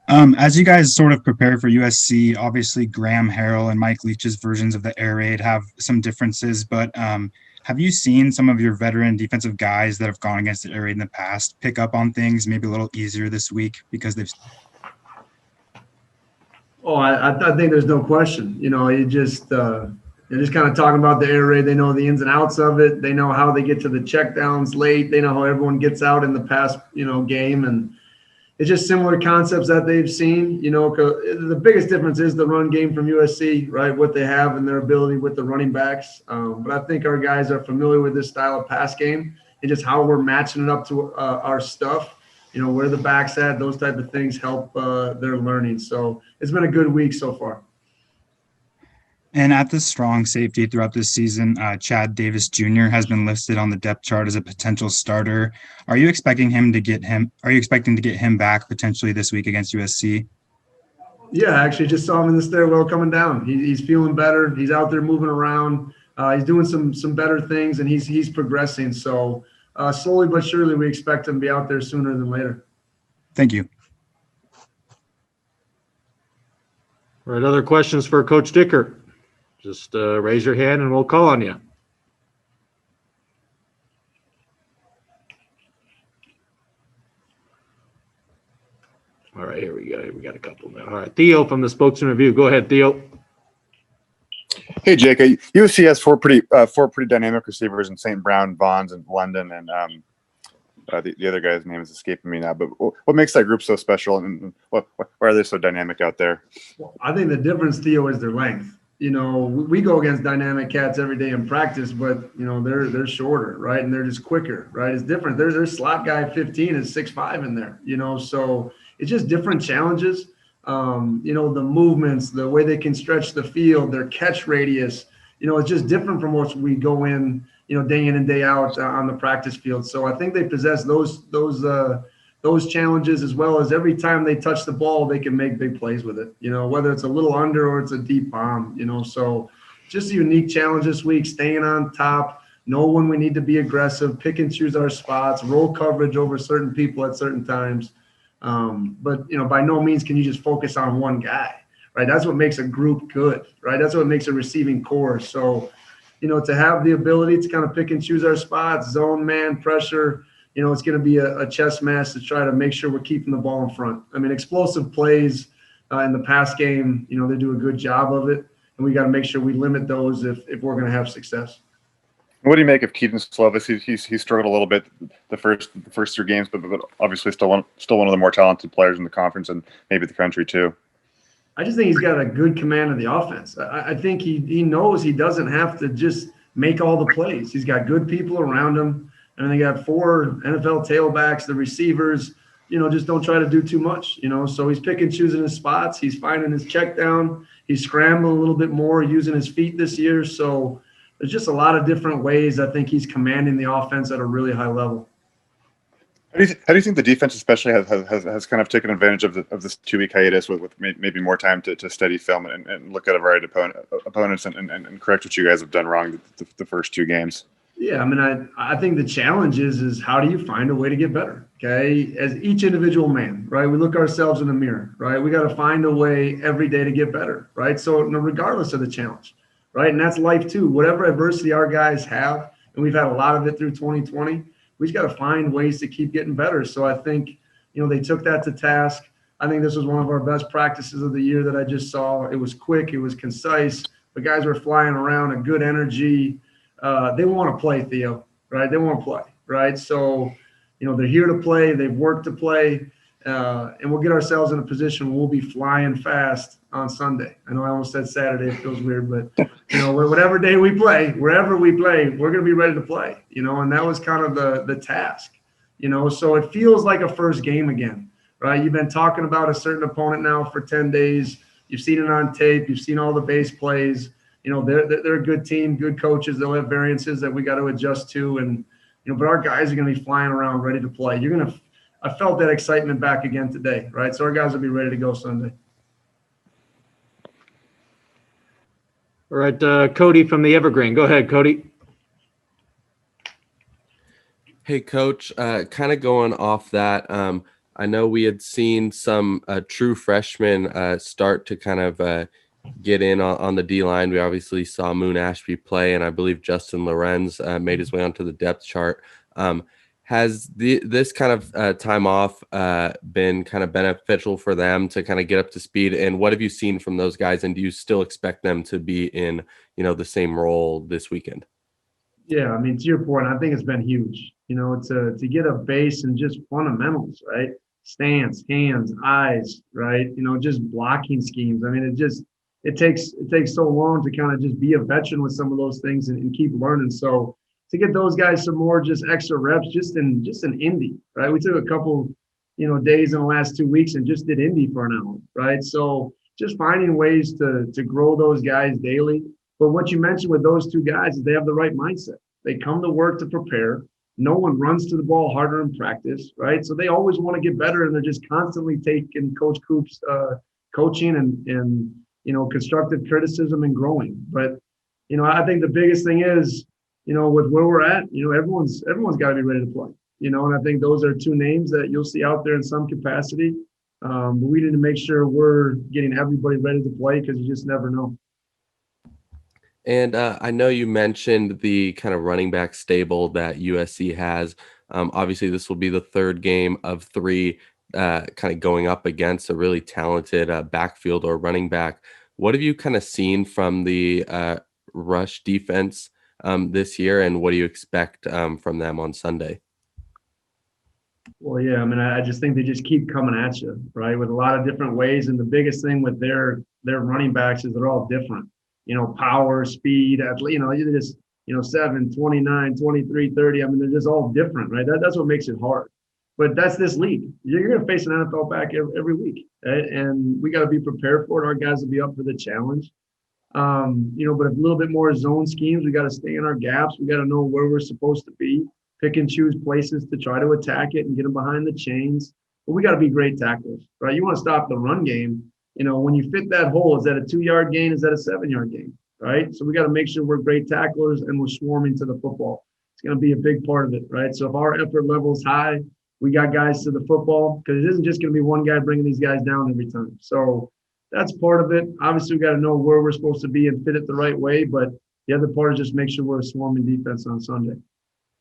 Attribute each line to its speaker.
Speaker 1: As you guys sort of prepare for USC, obviously Graham Harrell and Mike Leach's versions of the air raid have some differences, but have you seen some of your veteran defensive guys that have gone against the air raid in the past pick up on things maybe a little easier this week because they've
Speaker 2: Oh, I think there's no question. They're just kind of talking about the air raid. They know the ins and outs of it. They know how they get to the checkdowns late. They know how everyone gets out in the past, game. And it's just similar concepts that they've seen. The biggest difference is the run game from USC, right? What they have and their ability with the running backs. But I think our guys are familiar with this style of pass game and just how we're matching it up to our stuff. Where the back's at, those type of things help their learning. So it's been a good week so far.
Speaker 1: And at the strong safety throughout this season, Chad Davis Jr. has been listed on the depth chart as a potential starter. Are you expecting to get him back potentially this week against USC?
Speaker 2: Yeah, I actually just saw him in the stairwell coming down. He's feeling better. He's out there moving around. He's doing some better things, and he's progressing. So slowly but surely, we expect him to be out there sooner than later.
Speaker 1: Thank you.
Speaker 3: All right, other questions for Coach Dickert? Just raise your hand and we'll call on you. All right, here we go. We got a couple now. All right, Theo from the Spokesman Review. Go ahead, Theo.
Speaker 4: Hey, Jake. USC has four pretty dynamic receivers in St. Brown, Bonds, and London, and the other guy's name is escaping me now. But what makes that group so special, and why are they so dynamic out there?
Speaker 2: Well, I think the difference, Theo, is their length. We go against dynamic cats every day in practice, but they're shorter, right? And they're just quicker, right? It's different. Their slot guy 15 is 6'5" in there, so it's just different challenges. The movements, the way they can stretch the field, their catch radius, it's just different from what we go in, day in and day out on the practice field. So I think they possess those challenges, as well as every time they touch the ball, they can make big plays with it, whether it's a little under or it's a deep bomb, so just a unique challenge this week, staying on top, know when we need to be aggressive, pick and choose our spots, roll coverage over certain people at certain times. But by no means can you just focus on one guy, right? That's what makes a group good, right? That's what makes a receiving core. So, to have the ability to kind of pick and choose our spots, zone, man, pressure, it's going to be a chess match to try to make sure we're keeping the ball in front. I mean, explosive plays in the pass game, they do a good job of it, and we got to make sure we limit those if we're going to have success.
Speaker 4: What do you make of Keaton Slovis? He struggled a little bit the first 3 games, but obviously still one of the more talented players in the conference and maybe the country too.
Speaker 2: I just think he's got a good command of the offense. I think he knows he doesn't have to just make all the plays. He's got good people around him. And they got 4 NFL tailbacks, the receivers, just don't try to do too much, So he's picking, choosing his spots. He's finding his check down. He's scrambling a little bit more, using his feet this year. So there's just a lot of different ways I think he's commanding the offense at a really high level.
Speaker 4: How do you think the defense especially has kind of taken advantage of this 2-week hiatus with maybe more time to study film and look at a variety of opponents and correct what you guys have done wrong the first 2 games?
Speaker 2: Yeah, I mean, I think the challenge is how do you find a way to get better, okay? As each individual man, right? We look ourselves in the mirror, right? We got to find a way every day to get better, right? So regardless of the challenge, right? And that's life too. Whatever adversity our guys have, and we've had a lot of it through 2020, we just got to find ways to keep getting better. So I think, they took that to task. I think this was one of our best practices of the year that I just saw. It was quick. It was concise. The guys were flying around, a good energy. They want to play, Theo, right? They want to play, right? So, they're here to play. They've worked to play. And we'll get ourselves in a position where we'll be flying fast on Sunday. I know I almost said Saturday. It feels weird, but, whatever day we play, wherever we play, we're going to be ready to play, and that was kind of the task, So it feels like a first game again, right? You've been talking about a certain opponent now for 10 days. You've seen it on tape. You've seen all the base plays. They're a good team, good coaches. They'll have variances that we got to adjust to. And, but our guys are going to be flying around ready to play. I felt that excitement back again today, right? So our guys will be ready to go Sunday.
Speaker 3: All right, Cody from the Evergreen. Go ahead, Cody.
Speaker 5: Hey, Coach, kind of going off that, I know we had seen some true freshmen start to kind of get in on the D-line. We obviously saw Moon Ashby play, and I believe Justin Lorenz made his way onto the depth chart. Has this kind of time off been kind of beneficial for them to kind of get up to speed? And what have you seen from those guys? And do you still expect them to be in, the same role this weekend?
Speaker 2: Yeah, I mean, to your point, I think it's been huge, to get a base and just fundamentals, right? Stance, hands, eyes, right? Just blocking schemes. I mean, it takes so long to kind of just be a veteran with some of those things and keep learning. So to get those guys some more just extra reps just in Indy, right? We took a couple, days in the last 2 weeks and just did Indy for an hour, right? So just finding ways to grow those guys daily. But what you mentioned with those two guys is they have the right mindset. They come to work to prepare. No one runs to the ball harder in practice, right? So they always want to get better, and they're just constantly taking Coach Coop's coaching and constructive criticism and growing. But I think the biggest thing is, with where we're at, everyone's got to be ready to play. And I think those are two names that you'll see out there in some capacity. But we need to make sure we're getting everybody ready to play, because you just never know.
Speaker 5: And I know you mentioned the kind of running back stable that USC has. Obviously, this will be the third game of 3 kind of going up against a really talented backfield or running back. What have you kind of seen from the rush defense this year, and what do you expect from them on Sunday?
Speaker 2: Well, yeah, I mean, I just think they just keep coming at you, right, with a lot of different ways. And the biggest thing with their running backs is they're all different. Power, speed, you just, 7, 29, 23, 30. I mean, they're just all different, right? That's what makes it hard. But that's this league. You're going to face an NFL back every week, right? And we got to be prepared for it. Our guys will be up for the challenge. But a little bit more zone schemes. We got to stay in our gaps. We got to know where we're supposed to be, pick and choose places to try to attack it and get them behind the chains. But we got to be great tacklers, right? You want to stop the run game. When you fit that hole, is that a 2-yard gain? Is that a 7-yard gain? Right? So we got to make sure we're great tacklers and we're swarming to the football. It's going to be a big part of it, right? So if our effort level is high, we got guys to the football, because it isn't just going to be one guy bringing these guys down every time. So that's part of it. Obviously, we got to know where we're supposed to be and fit it the right way. But the other part is just make sure we're a swarming defense on Sunday.